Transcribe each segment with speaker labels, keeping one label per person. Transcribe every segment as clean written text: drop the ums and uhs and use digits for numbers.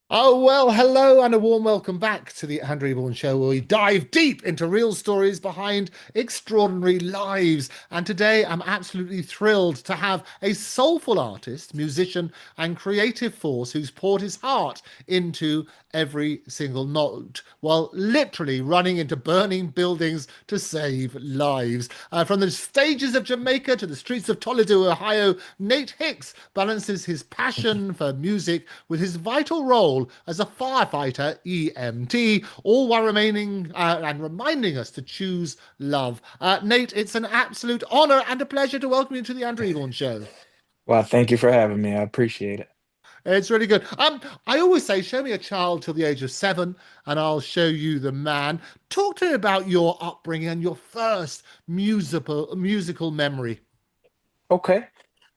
Speaker 1: Oh, well, hello and a warm welcome back to the Andrew Eborn Show, where we dive deep into real stories behind extraordinary lives. And today I'm absolutely thrilled to have a soulful artist, musician, and creative force who's poured his heart into every single note while literally running into burning buildings to save lives. From the stages of Jamaica to the streets of Toledo, Ohio, Nate Hicks balances his passion for music with his vital role as a firefighter EMT, all while remaining and reminding us to choose love. Nate, it's an absolute honor and a pleasure to welcome you to the Andrew Eborn Show.
Speaker 2: Well, thank you for having me. I appreciate it.
Speaker 1: It's really good. I always say, show me a child till the age of 7, and I'll show you the man. Talk to me about your upbringing and your first musical memory.
Speaker 2: Okay.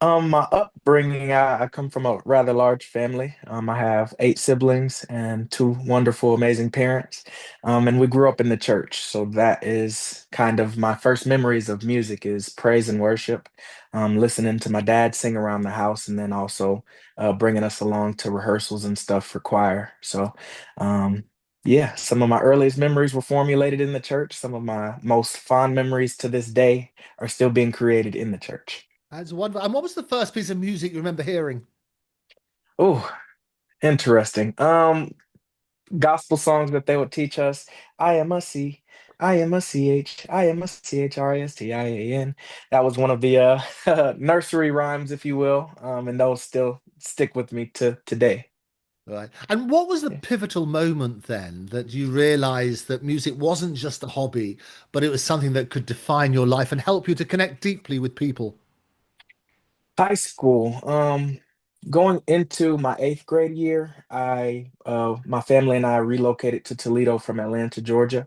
Speaker 2: My upbringing, I come from a rather large family. I have 8 siblings and two wonderful, amazing parents. And we grew up in the church. So that is kind of my first memories of music is praise and worship. Listening to my dad sing around the house and then also bringing us along to rehearsals and stuff for choir. So, yeah, some of my earliest memories were formulated in the church. Some of my most fond memories to this day are still being created in the church.
Speaker 1: That's wonderful. And what was the first piece of music you remember hearing?
Speaker 2: Oh, interesting. Gospel songs that they would teach us. I am a C, I am a CH, I am a CHRISTIAN. That was one of the nursery rhymes, if you will. And those still stick with me to today.
Speaker 1: Right. And what was the
Speaker 2: Yeah.
Speaker 1: pivotal moment then that you realized that music wasn't just a hobby, but it was something that could define your life and help you to connect deeply with people?
Speaker 2: High school. Going into my 8th grade year, my family and I relocated to Toledo from Atlanta, Georgia.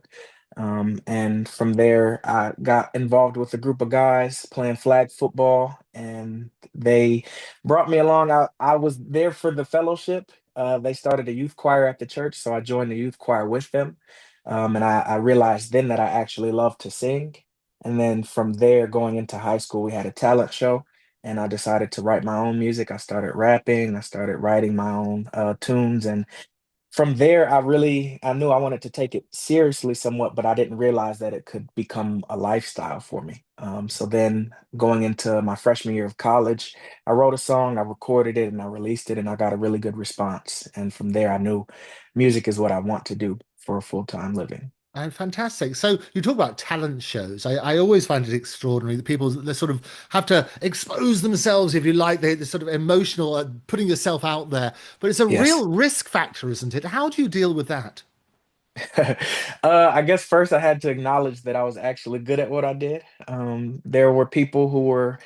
Speaker 2: And from there, I got involved with a group of guys playing flag football, and they brought me along. I was there for the fellowship. They started a youth choir at the church, so I joined the youth choir with them. And I realized then that I actually loved to sing. And then from there, going into high school, we had a talent show, and I decided to write my own music. I started rapping, I started writing my own tunes, and from there, I knew I wanted to take it seriously somewhat, but I didn't realize that it could become a lifestyle for me. So then going into my freshman year of college, I wrote a song, I recorded it, and I released it, and I got a really good response. And from there, I knew music is what I want to do for a full-time living.
Speaker 1: And fantastic. So you talk about talent shows. I always find it extraordinary that people they sort of have to expose themselves, if you like, they're sort of emotional, putting yourself out there. But it's a
Speaker 2: Yes.
Speaker 1: real risk factor, isn't it? How do you deal with that?
Speaker 2: I guess first I had to acknowledge that I was actually good at what I did. There were people who were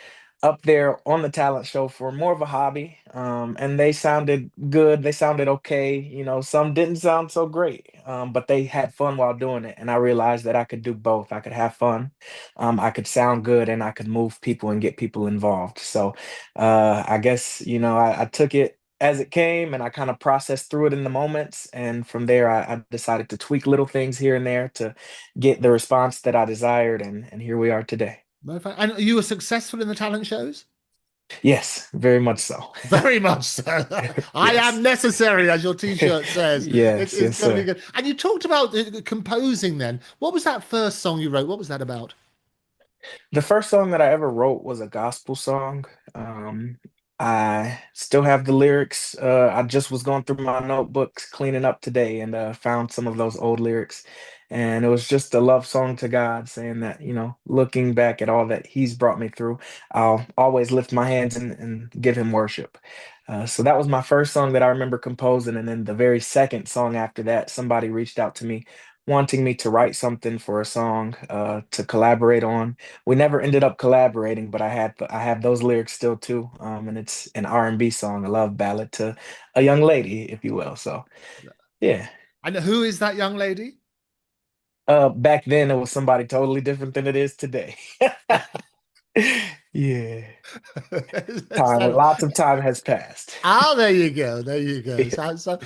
Speaker 2: up there on the talent show for more of a hobby, and they sounded good. They sounded okay. You know, some didn't sound so great, but they had fun while doing it. And I realized that I could do both. I could have fun, I could sound good, and I could move people and get people involved. So, I guess, I took it as it came and I kind of processed through it in the moments. And from there, I decided to tweak little things here and there to get the response that I desired. And here we are today.
Speaker 1: And you were successful in the talent shows?
Speaker 2: Yes, very much so.
Speaker 1: Very much so. I am
Speaker 2: Yes.
Speaker 1: necessary, as your t-shirt says.
Speaker 2: Yes,
Speaker 1: It's
Speaker 2: yes,
Speaker 1: going to be
Speaker 2: sir.
Speaker 1: good. And you talked about composing then. What was that first song you wrote? What was that about?
Speaker 2: The first song that I ever wrote was a gospel song. Um, I still have the lyrics. I just was going through my notebooks, cleaning up today, and found some of those old lyrics. And it was just a love song to God, saying that, looking back at all that He's brought me through, I'll always lift my hands and give Him worship. So that was my first song that I remember composing. And then the very second song after that, somebody reached out to me wanting me to write something for a song to collaborate on. We never ended up collaborating, but I have those lyrics still too. And it's an R&B song, a love ballad to a young lady, if you will. So yeah.
Speaker 1: And who is that young lady?
Speaker 2: Back then it was somebody totally different than it is today. Yeah.
Speaker 1: It's
Speaker 2: Time,
Speaker 1: that-
Speaker 2: lots of time has passed.
Speaker 1: Ah, there you go. There you go. So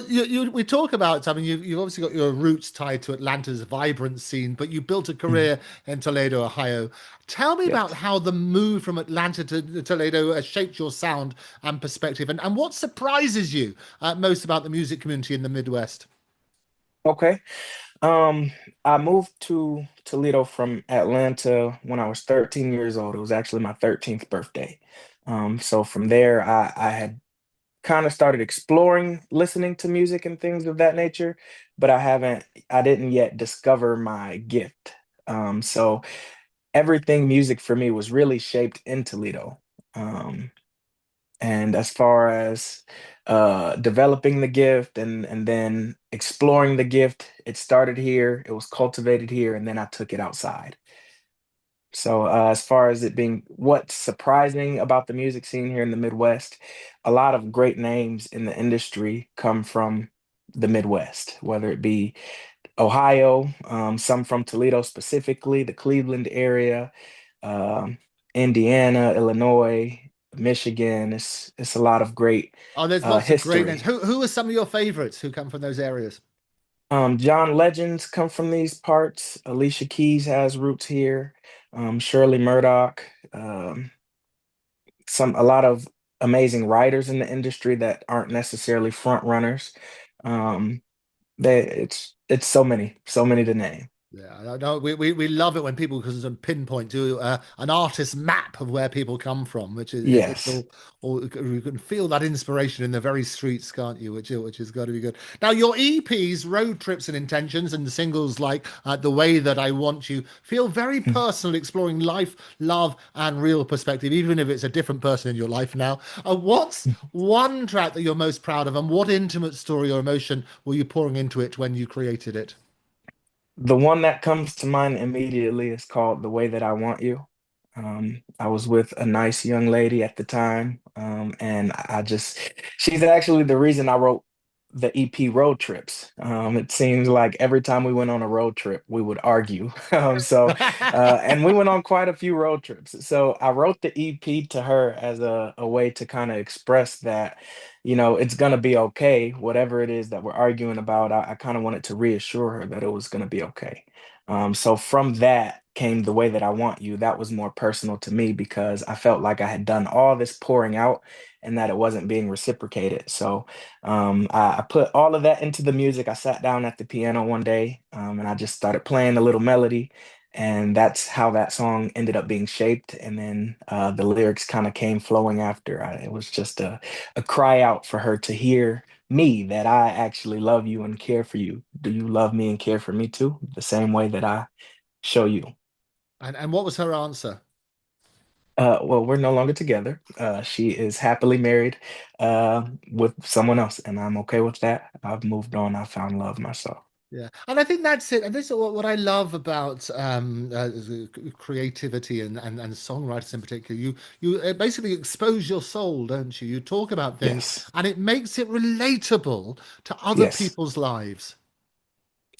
Speaker 1: we talk about. I mean, you've obviously got your roots tied to Atlanta's vibrant scene, but you built a
Speaker 2: Mhm.
Speaker 1: career in Toledo, Ohio. Tell me about
Speaker 2: Yes.
Speaker 1: how the move from Atlanta to Toledo has shaped your sound and perspective, and what surprises you most about the music community in the Midwest.
Speaker 2: Okay. Um, I moved to Toledo from Atlanta when I was 13 years old. It was actually my 13th birthday. So from there, I had kind of started exploring listening to music and things of that nature, but I didn't yet discover my gift. So everything music for me was really shaped in Toledo. Um, and as far as developing the gift and then exploring the gift, it started here, it was cultivated here, and then I took it outside. So as far as it being what's surprising about the music scene here in the Midwest, a lot of great names in the industry come from the Midwest, whether it be Ohio, some from Toledo specifically, the Cleveland area, um, Indiana, Illinois, Michigan. It's a lot of great
Speaker 1: Oh, there's lots of great names.
Speaker 2: history.
Speaker 1: Who are some of your favorites who come from those areas?
Speaker 2: John Legends come from these parts. Alicia Keys has roots here. Shirley Murdoch. A lot of amazing writers in the industry that aren't necessarily front runners. Um, it's so many to name.
Speaker 1: Yeah, I know we love it when people can pinpoint to an artist's map of where people come from, which is it's
Speaker 2: Yes.
Speaker 1: all you can feel that inspiration in the very streets, can't you? Which has got to be good. Now, your EPs, Road Trips and Intentions, and singles like The Way That I Want You feel very personal, exploring life, love, and real perspective, even if it's a different person in your life now. What's one track that you're most proud of, and what intimate story or emotion were you pouring into it when you created it?
Speaker 2: The one that comes to mind immediately is called The Way That I Want You. I was with a nice young lady at the time, and she's actually the reason I wrote the EP Road Trips. It seems like every time we went on a road trip, we would argue. And we went on quite a few road trips. So I wrote the EP to her as a way to kind of express that, it's going to be okay. Whatever it is that we're arguing about, I kind of wanted to reassure her that it was going to be okay. So from that came The Way That I Want You. That was more personal to me because I felt like I had done all this pouring out and that it wasn't being reciprocated. So I put all of that into the music. I sat down at the piano one day and I just started playing a little melody. And that's how that song ended up being shaped. And then the lyrics kind of came flowing after. It was just a cry out for her to hear me that I actually love you and care for you. Do you love me and care for me too? The same way that I show you.
Speaker 1: And what was her answer?
Speaker 2: Well, we're no longer together. She is happily married with someone else, and I'm okay with that. I've moved on. I found love myself.
Speaker 1: Yeah, and I think that's it. And this is what I love about creativity and songwriters in particular. You basically expose your soul, don't you? You talk about things,
Speaker 2: Yes,
Speaker 1: and it makes it relatable to other
Speaker 2: yes,
Speaker 1: people's lives.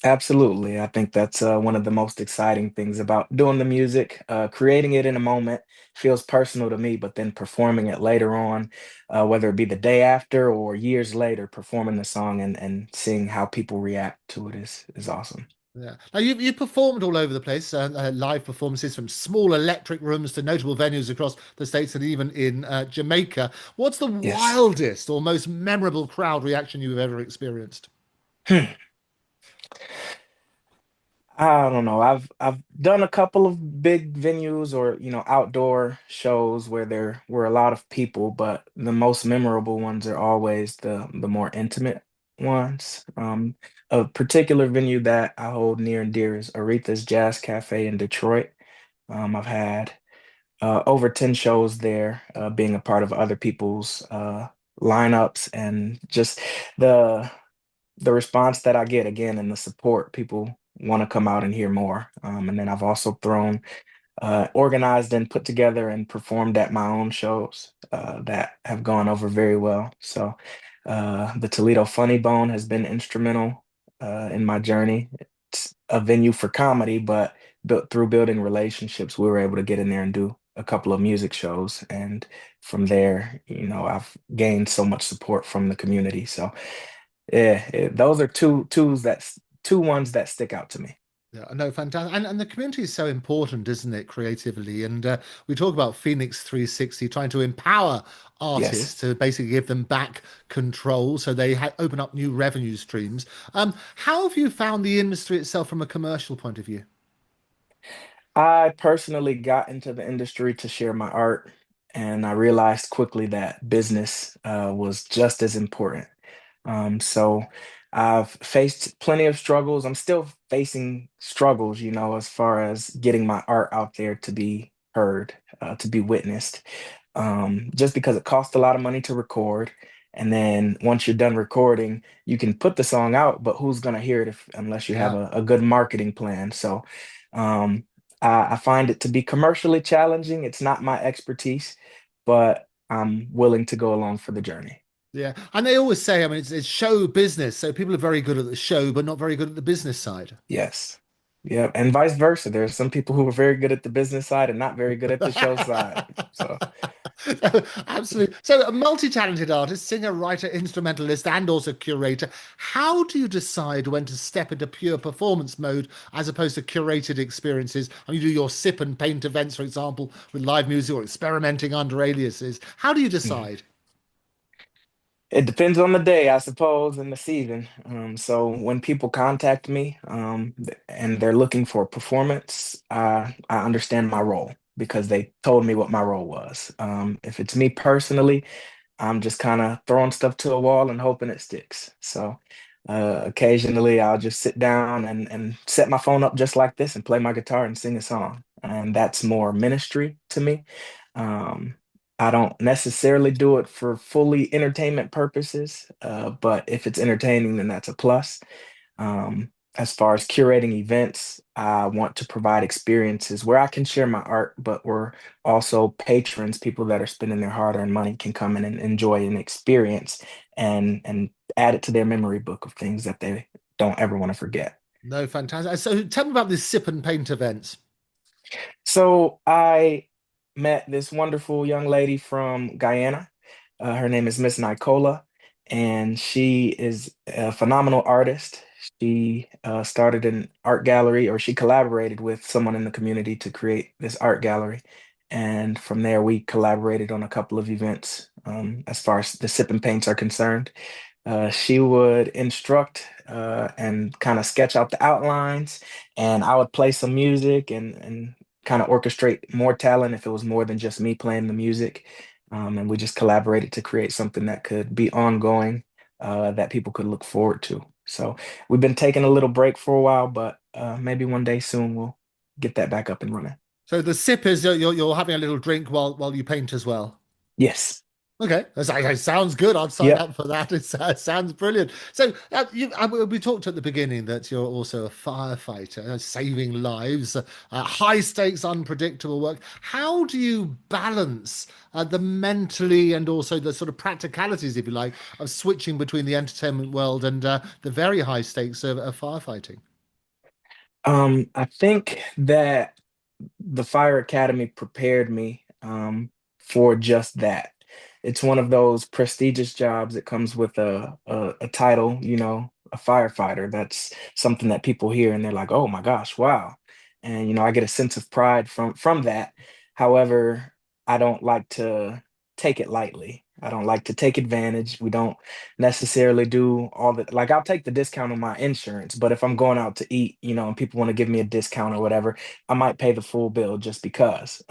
Speaker 2: absolutely. I think that's one of the most exciting things about doing the music. Creating it in a moment feels personal to me, but then performing it later on, whether it be the day after or years later, performing the song and seeing how people react to it is awesome.
Speaker 1: Yeah. Now you performed all over the place, live performances from small electric rooms to notable venues across the states and even in Jamaica. What's the
Speaker 2: Yes.
Speaker 1: wildest or most memorable crowd reaction you've ever experienced?
Speaker 2: Hmm. I don't know. I've done a couple of big venues or outdoor shows where there were a lot of people, but the most memorable ones are always the more intimate ones. A particular venue that I hold near and dear is Aretha's Jazz Cafe in Detroit. I've had over 10 shows there, being a part of other people's lineups and just the the response that I get again and the support, people want to come out and hear more. And then I've also organized and put together and performed at my own shows that have gone over very well. So the Toledo Funny Bone has been instrumental in my journey. It's a venue for comedy, but built through building relationships, we were able to get in there and do a couple of music shows, and from there, I've gained so much support from the community. So yeah, those are two ones that stick out to me.
Speaker 1: Yeah, no, fantastic. And the community is so important, isn't it, creatively? And we talk about Phoenix 360, trying to empower
Speaker 2: Yes.
Speaker 1: artists to basically give them back control so they open up new revenue streams. How have you found the industry itself from a commercial point of view?
Speaker 2: I personally got into the industry to share my art, and I realized quickly that business was just as important. So I've faced plenty of struggles. I'm still facing struggles, as far as getting my art out there to be heard, to be witnessed. Just because it costs a lot of money to record. And then once you're done recording, you can put the song out, but who's gonna hear it unless you have
Speaker 1: Yeah.
Speaker 2: a good marketing plan? So um, I find it to be commercially challenging. It's not my expertise, but I'm willing to go along for the journey.
Speaker 1: Yeah. And they always say, I mean, it's show business. So people are very good at the show, but not very good at the business side.
Speaker 2: Yes. Yeah. And vice versa. There's some people who are very good at the business side and not very good at the show side. So,
Speaker 1: Absolutely. So, a multi-talented artist, singer, writer, instrumentalist, and also curator. How do you decide when to step into pure performance mode as opposed to curated experiences? And you do your sip and paint events, for example, with live music or experimenting under aliases. How do you
Speaker 2: mhm.
Speaker 1: decide?
Speaker 2: It depends on the day, I suppose, and the season. So when people contact me, and they're looking for a performance, I understand my role because they told me what my role was. If it's me personally, I'm just kind of throwing stuff to a wall and hoping it sticks. So occasionally I'll just sit down and set my phone up just like this and play my guitar and sing a song. And that's more ministry to me. Um, I don't necessarily do it for fully entertainment purposes, but if it's entertaining, then that's a plus. As far as curating events, I want to provide experiences where I can share my art, but where also patrons, people that are spending their hard-earned money, can come in and enjoy an experience and add it to their memory book of things that they don't ever want to forget.
Speaker 1: No, fantastic. So, tell me about this sip and paint events.
Speaker 2: So I met this wonderful young lady from Guyana. Her name is Miss Nicola, and she is a phenomenal artist. She started an art gallery, or she collaborated with someone in the community to create this art gallery. And from there, we collaborated on a couple of events, as far as the sip and paints are concerned. She would instruct and kind of sketch out the outlines, and I would play some music and kind of orchestrate more talent if it was more than just me playing the music. And we just collaborated to create something that could be ongoing, that people could look forward to. So we've been taking a little break for a while, but maybe one day soon we'll get that back up and running.
Speaker 1: So, the sip is you're having a little drink while you paint as well.
Speaker 2: Yes.
Speaker 1: Okay, that sounds good. I'd sign
Speaker 2: Yep.
Speaker 1: up for that. It sounds brilliant. So, we talked at the beginning that you're also a firefighter, saving lives, high stakes, unpredictable work. How do you balance the mentally and also the sort of practicalities, if you like, of switching between the entertainment world and the very high stakes of firefighting?
Speaker 2: I think that the Fire Academy prepared me for just that. It's one of those prestigious jobs that comes with a title, a firefighter. That's something that people hear and they're like, "Oh my gosh, wow!" And I get a sense of pride from that. However, I don't like to take it lightly. I don't like to take advantage. We don't necessarily do all the like. I'll take the discount on my insurance, but if I'm going out to eat, and people want to give me a discount or whatever, I might pay the full bill just because.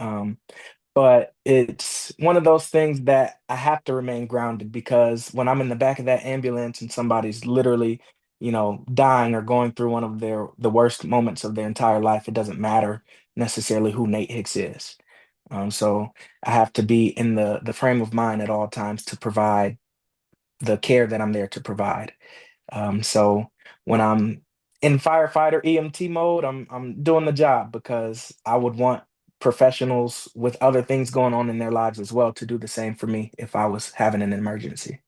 Speaker 2: But it's one of those things that I have to remain grounded because when I'm in the back of that ambulance and somebody's literally, dying or going through one of the worst moments of their entire life, it doesn't matter necessarily who Nate Hicks is. So I have to be in the frame of mind at all times to provide the care that I'm there to provide. So when I'm in firefighter EMT mode, I'm doing the job because I would want professionals with other things going on in their lives as well to do the same for me if I was having an emergency.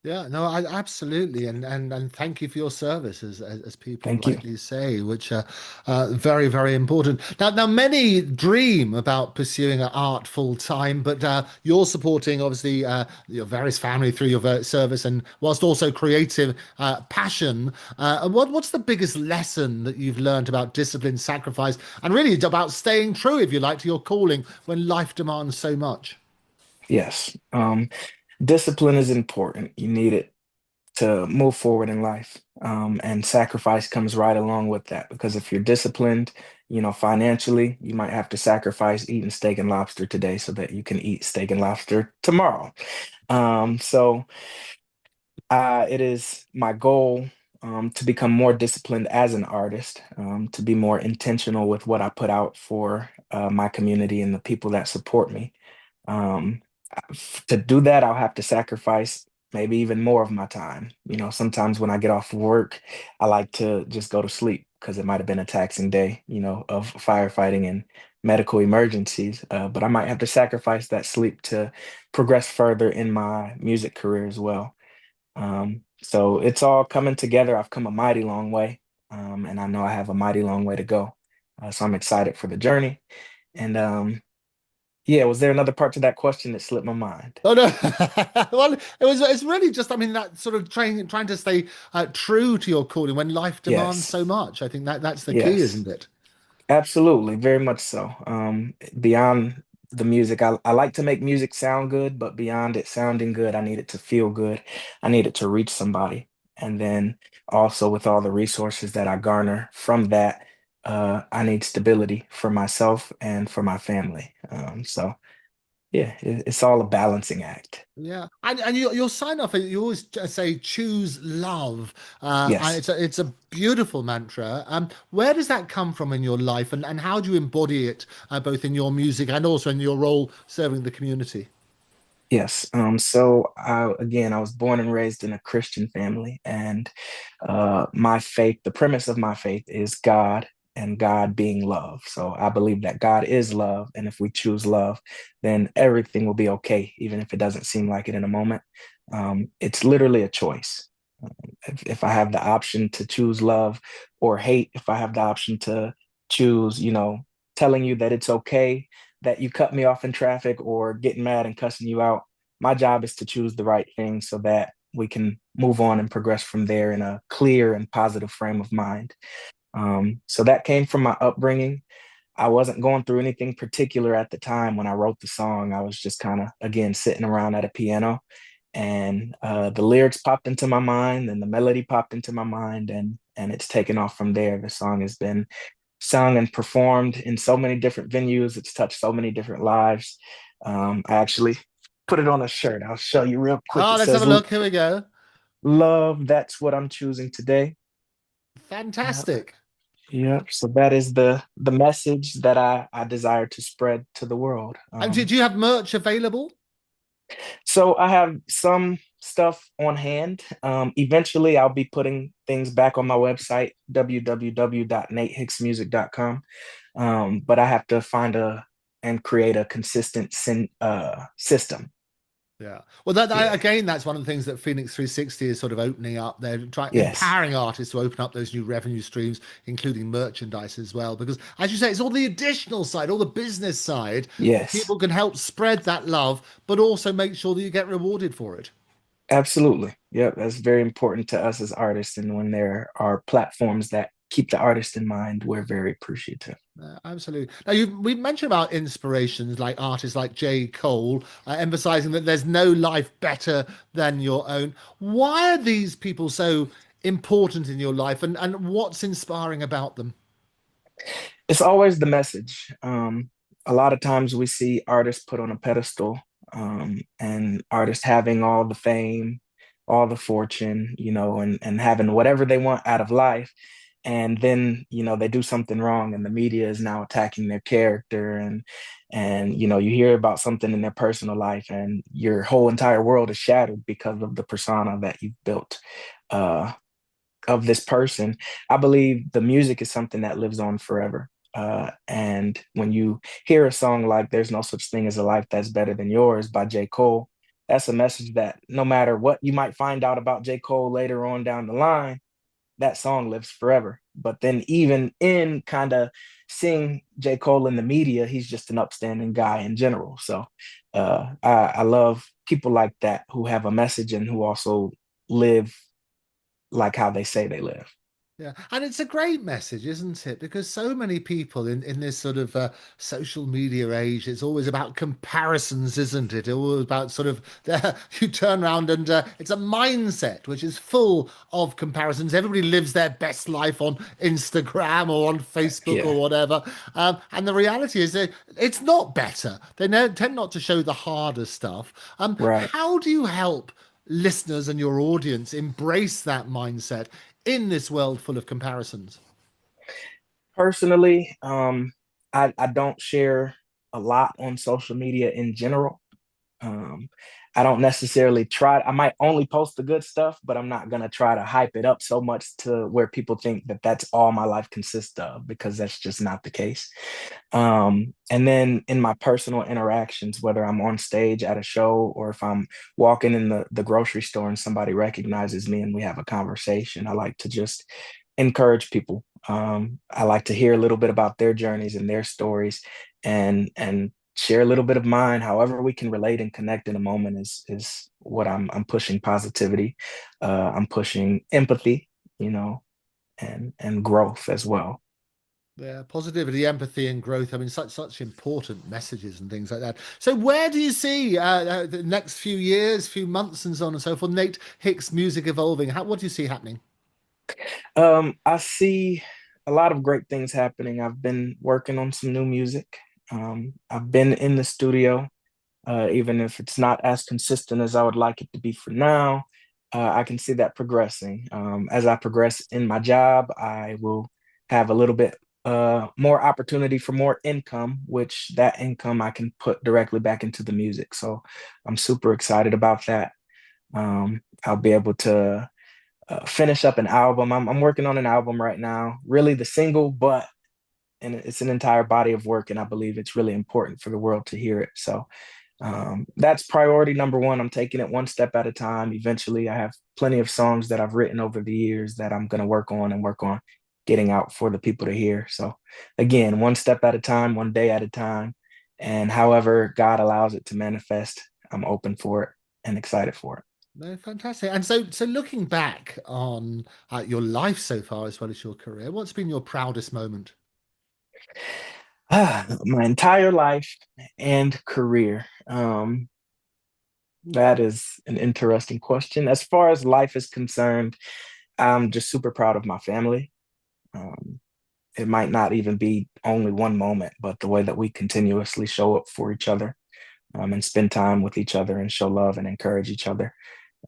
Speaker 1: Yeah, no, absolutely, and thank you for your service, as people
Speaker 2: Thank you.
Speaker 1: rightly say, which are very very important. Now, many dream about pursuing art full time, but you're supporting obviously your various family through your service, and whilst also creative passion. What's the biggest lesson that you've learned about discipline, sacrifice, and really about staying true, if you like, to your calling when life demands so much?
Speaker 2: Yes. Discipline is important. You need it to move forward in life. And sacrifice comes right along with that because if you're disciplined, financially, you might have to sacrifice eating steak and lobster today so that you can eat steak and lobster tomorrow. So it is my goal to become more disciplined as an artist, to be more intentional with what I put out for my community and the people that support me. Um, to do that, I'll have to sacrifice maybe even more of my time. Sometimes when I get off work, I like to just go to sleep because it might have been a taxing day, of firefighting and medical emergencies. But I might have to sacrifice that sleep to progress further in my music career as well. So it's all coming together. I've come a mighty long way, and I know I have a mighty long way to go. So I'm excited for the journey. And yeah, was there another part to that question that slipped my mind?
Speaker 1: Oh no! Well, it's really just, I mean, that sort of trying to stay true to your calling when life demands
Speaker 2: Yes,
Speaker 1: so much. I think that's the key,
Speaker 2: yes,
Speaker 1: isn't it?
Speaker 2: absolutely, very much so. Beyond the music, I like to make music sound good, but beyond it sounding good, I need it to feel good. I need it to reach somebody. And then also with all the resources that I garner from that, I need stability for myself and for my family. So yeah, it's all a balancing act.
Speaker 1: Yeah, and your sign off, you always say choose love, and
Speaker 2: Yes.
Speaker 1: it's a beautiful mantra. Where does that come from in your life, and how do you embody it both in your music and also in your role serving the community?
Speaker 2: Yes. Again, I was born and raised in a Christian family, and my faith, the premise of my faith is God and God being love. So I believe that God is love, and if we choose love, then everything will be okay, even if it doesn't seem like it in a moment. It's literally a choice. If I have the option to choose love or hate, if I have the option to choose, telling you that it's okay that you cut me off in traffic or getting mad and cussing you out, my job is to choose the right thing so that we can move on and progress from there in a clear and positive frame of mind. So that came from my upbringing. I wasn't going through anything particular at the time when I wrote the song. I was just kind of, again, sitting around at a piano and the lyrics popped into my mind and the melody popped into my mind and it's taken off from there. The song has been sung and performed in so many different venues. It's touched so many different lives. I actually put it on a shirt. I'll show you real quick.
Speaker 1: Oh,
Speaker 2: It
Speaker 1: let's have
Speaker 2: says
Speaker 1: a look. Here we go.
Speaker 2: love, that's what I'm choosing today. Yeah.
Speaker 1: Fantastic.
Speaker 2: Yeah. So that is the message that I desire to spread to the world.
Speaker 1: And do you have merch available?
Speaker 2: So I have some stuff on hand. Eventually, I'll be putting things back on my website, www.natehicksmusic.com. But I have to find and create a consistent system.
Speaker 1: Yeah. Well,
Speaker 2: Yeah.
Speaker 1: again, that's one of the things that Phoenix 360 is sort of opening up. They're trying
Speaker 2: Yes.
Speaker 1: empowering artists to open up those new revenue streams, including merchandise as well. Because, as you say, it's all the additional side, all the business side that
Speaker 2: Yes.
Speaker 1: people can help spread that love, but also make sure that you get rewarded for it.
Speaker 2: Absolutely. Yep. That's very important to us as artists. And when there are platforms that keep the artist in mind, we're very appreciative.
Speaker 1: Absolutely. Now, we've mentioned about inspirations like artists like J. Cole, emphasizing that there's no life better than your own. Why are these people so important in your life, and what's inspiring about them?
Speaker 2: It's always the message. A lot of times we see artists put on a pedestal, and artists having all the fame, all the fortune, and having whatever they want out of life. And then, they do something wrong and the media is now attacking their character and you hear about something in their personal life and your whole entire world is shattered because of the persona that you've built. Uh, of this person, I believe the music is something that lives on forever. And when you hear a song like There's No Such Thing as a Life That's Better Than Yours by J. Cole, that's a message that no matter what you might find out about J. Cole later on down the line, that song lives forever. But then even in kind of seeing J. Cole in the media, he's just an upstanding guy in general. So I love people like that who have a message and who also live like how they say they live.
Speaker 1: Yeah, and it's a great message, isn't it? Because so many people in this sort of social media age, it's always about comparisons, isn't it? Always about sort of you turn around and it's a mindset which is full of comparisons. Everybody lives their best life on Instagram or on Facebook
Speaker 2: Yeah,
Speaker 1: or whatever, and the reality is that it's not better. They tend not to show the harder stuff.
Speaker 2: right.
Speaker 1: How do you help listeners and your audience embrace that mindset in this world full of comparisons?
Speaker 2: Personally, I don't share a lot on social media in general. Um, I don't necessarily try. I might only post the good stuff, but I'm not gonna try to hype it up so much to where people think that that's all my life consists of, because that's just not the case. And then in my personal interactions, whether I'm on stage at a show or if I'm walking in the grocery store and somebody recognizes me and we have a conversation, I like to just encourage people. I like to hear a little bit about their journeys and their stories, and share a little bit of mine. However we can relate and connect in a moment is what I'm pushing positivity. I'm pushing empathy, you know, and growth as well.
Speaker 1: Yeah, positivity, empathy, and growth. I mean, such important messages and things like that. So, where do you see the next few years, few months, and so on and so forth? Nate Hicks' music evolving. What do you see happening?
Speaker 2: I see a lot of great things happening. I've been working on some new music. I've been in the studio, even if it's not as consistent as I would like it to be for now. I can see that progressing. As I progress in my job, I will have a little bit more opportunity for more income, which that income I can put directly back into the music. So I'm super excited about that. I'll be able to finish up an album. I'm working on an album right now, really the single, but and it's an entire body of work, and I believe it's really important for the world to hear it. So that's priority number one. I'm taking it one step at a time. Eventually, I have plenty of songs that I've written over the years that I'm going to work on getting out for the people to hear. So again, one step at a time, one day at a time, and however God allows it to manifest, I'm open for it and excited for it.
Speaker 1: No, fantastic. And so looking back on your life so far, as well as your career, what's been your proudest moment?
Speaker 2: My entire life and career. That is an interesting question. As far as life is concerned, I'm just super proud of my family. Um, it might not even be only one moment, but the way that we continuously show up for each other, and spend time with each other and show love and encourage each other.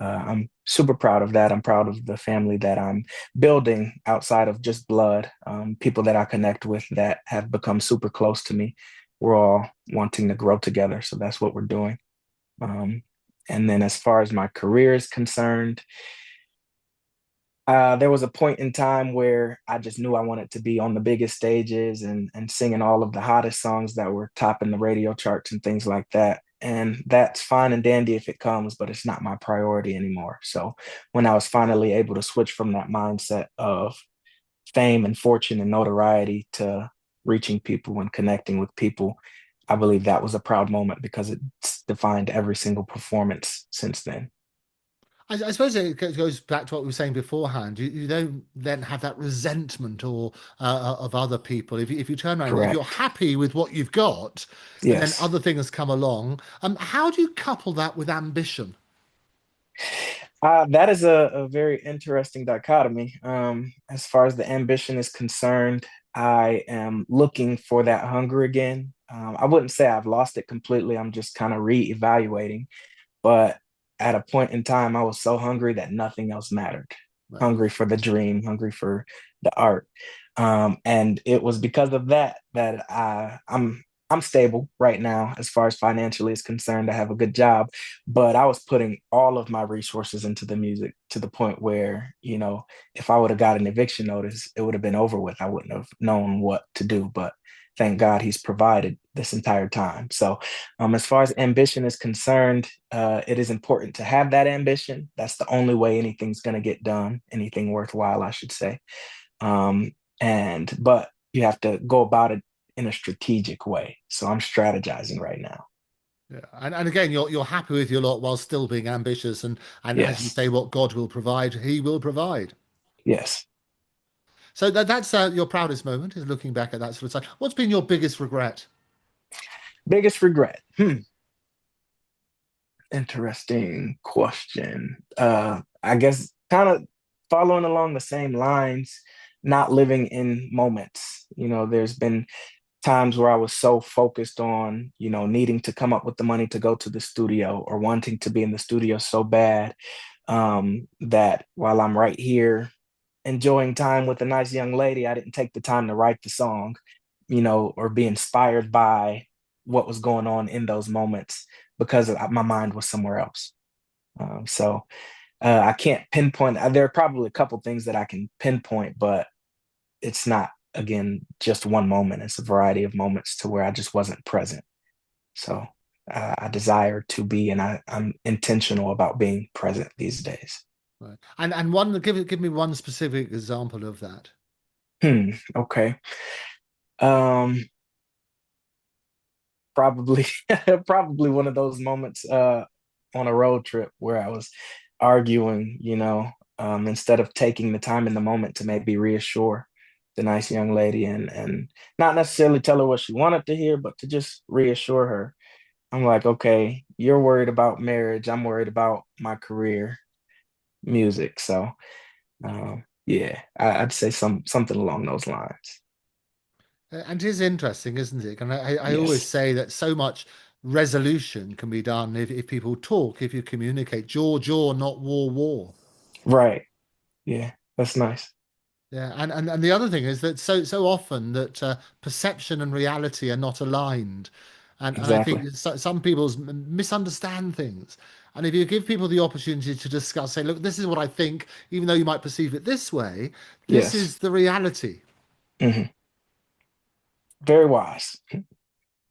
Speaker 2: I'm super proud of that. I'm proud of the family that I'm building outside of just blood, people that I connect with that have become super close to me. We're all wanting to grow together. So that's what we're doing. Um, and then as far as my career is concerned, there was a point in time where I just knew I wanted to be on the biggest stages and singing all of the hottest songs that were topping the radio charts and things like that. And that's fine and dandy if it comes, but it's not my priority anymore. So when I was finally able to switch from that mindset of fame and fortune and notoriety to reaching people and connecting with people, I believe that was a proud moment because it's defined every single performance since then.
Speaker 1: I suppose it goes back to what we were saying beforehand. You don't then have that resentment or of other people. If you turn around, if you're
Speaker 2: Correct.
Speaker 1: happy with what you've got, and then
Speaker 2: Yes.
Speaker 1: other things come along, how do you couple that with ambition?
Speaker 2: That is a very interesting dichotomy. As far as the ambition is concerned, I am looking for that hunger again. I wouldn't say I've lost it completely. I'm just kind of re-evaluating. But at a point in time, I was so hungry that nothing else mattered.
Speaker 1: Well,
Speaker 2: Hungry for the dream, hungry for the art. And it was because of that that I'm stable right now as far as financially is concerned. I have a good job, but I was putting all of my resources into the music to the point where, if I would have got an eviction notice, it would have been over with. I wouldn't have known what to do. But thank God he's provided this entire time. So, as far as ambition is concerned, it is important to have that ambition. That's the only way anything's going to get done, anything worthwhile, I should say. Um, but you have to go about it in a strategic way. So I'm strategizing right now.
Speaker 1: Yeah. And again, you're happy with your lot while still being ambitious, and as you
Speaker 2: Yes,
Speaker 1: say, what God will provide, He will provide.
Speaker 2: yes.
Speaker 1: So that's your proudest moment is looking back at that sort of time. What's been your biggest regret?
Speaker 2: Biggest regret. Interesting question. I guess kind of following along the same lines, not living in moments. There's been times where I was so focused on, needing to come up with the money to go to the studio or wanting to be in the studio so bad, that while I'm right here enjoying time with a nice young lady, I didn't take the time to write the song, or be inspired by what was going on in those moments because my mind was somewhere else. So I can't pinpoint. There are probably a couple things that I can pinpoint, but it's not, again, just one moment. It's a variety of moments to where I just wasn't present. So I desire to be, and I'm intentional about being present these days.
Speaker 1: Right. And one give me one specific example of that.
Speaker 2: Okay. Um, Probably probably one of those moments on a road trip where I was arguing, instead of taking the time in the moment to maybe reassure the nice young lady and not necessarily tell her what she wanted to hear, but to just reassure her. I'm like, okay, you're worried about marriage. I'm worried about my career, music. So yeah, I'd say something along those lines.
Speaker 1: And it is interesting, isn't it? And I always
Speaker 2: Yes.
Speaker 1: say that so much resolution can be done if people talk, if you communicate. Jaw, jaw, not war, war.
Speaker 2: Right. Yeah, that's nice.
Speaker 1: Yeah, and the other thing is that so often that perception and reality are not aligned, and I
Speaker 2: Exactly.
Speaker 1: think some people misunderstand things. And if you give people the opportunity to discuss, say, look, this is what I think, even though you might perceive it this way, this
Speaker 2: Yes.
Speaker 1: is the reality.
Speaker 2: Hmm. Very wise.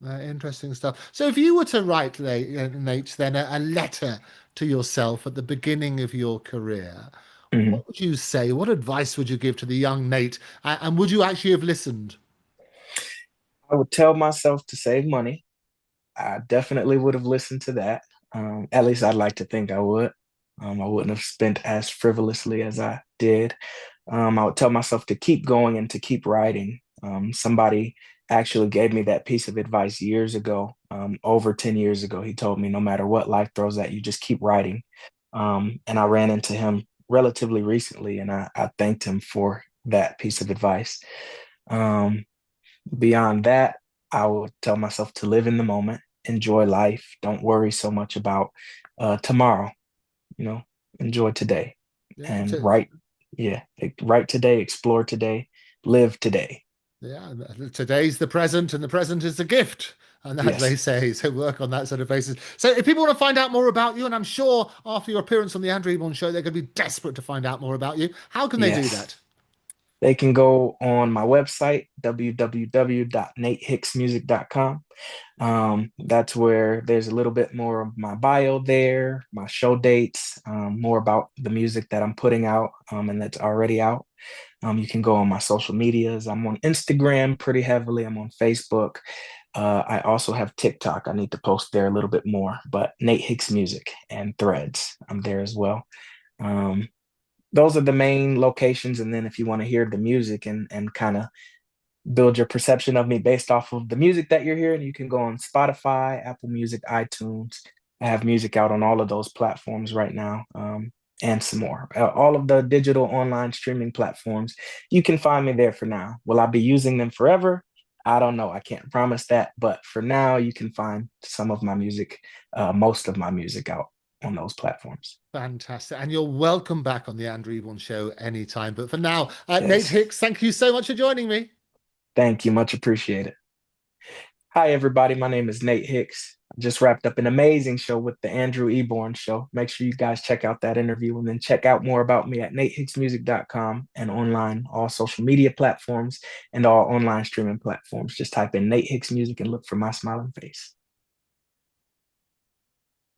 Speaker 1: Interesting stuff. So if you were to write, Nate, then a letter to yourself at the beginning of your career,
Speaker 2: Mhm.
Speaker 1: what would you say? What advice would you give to the young Nate? And would you actually have listened?
Speaker 2: I would tell myself to save money. I definitely would have listened to that. At least I'd like to think I would. I wouldn't have spent as frivolously as I did. I would tell myself to keep going and to keep writing. Somebody actually gave me that piece of advice years ago, over 10 years ago. He told me no matter what life throws at you, just keep writing. And I ran into him relatively recently, and I thanked him for that piece of advice. Um, Beyond that, I would tell myself to live in the moment, enjoy life, don't worry so much about tomorrow, you know, enjoy today
Speaker 1: Yeah,
Speaker 2: and write. Yeah, write today, explore today, live today.
Speaker 1: yeah. Today's the present, and the present is the gift, and as they
Speaker 2: Yes,
Speaker 1: say, so work on that sort of basis. So, if people want to find out more about you, and I'm sure after your appearance on the Andrew Eborn Show, they're going to be desperate to find out more about you. How can they do
Speaker 2: yes.
Speaker 1: that?
Speaker 2: They can go on my website, www.natehicksmusic.com. That's where there's a little bit more of my bio there, my show dates, more about the music that I'm putting out, and that's already out. You can go on my social medias. I'm on Instagram pretty heavily. I'm on Facebook. I also have TikTok. I need to post there a little bit more, but Nate Hicks Music and Threads, I'm there as well. Um, those are the main locations. And then if you want to hear the music and kind of build your perception of me based off of the music that you're hearing, you can go on Spotify, Apple Music, iTunes. I have music out on all of those platforms right now, and some more. All of the digital online streaming platforms, you can find me there for now. Will I be using them forever? I don't know. I can't promise that. But for now, you can find some of my music, most of my music out on those platforms.
Speaker 1: Fantastic. And you're welcome back on the Andrew Eborn Show anytime. But for now, Nate
Speaker 2: Yes.
Speaker 1: Hicks, thank you so much for joining me.
Speaker 2: Thank you. Much appreciated. Hi, everybody. My name is Nate Hicks. Just wrapped up an amazing show with the Andrew Eborn Show. Make sure you guys check out that interview and then check out more about me at natehicksmusic.com and online, all social media platforms and all online streaming platforms. Just type in Nate Hicks Music and look for my smiling face.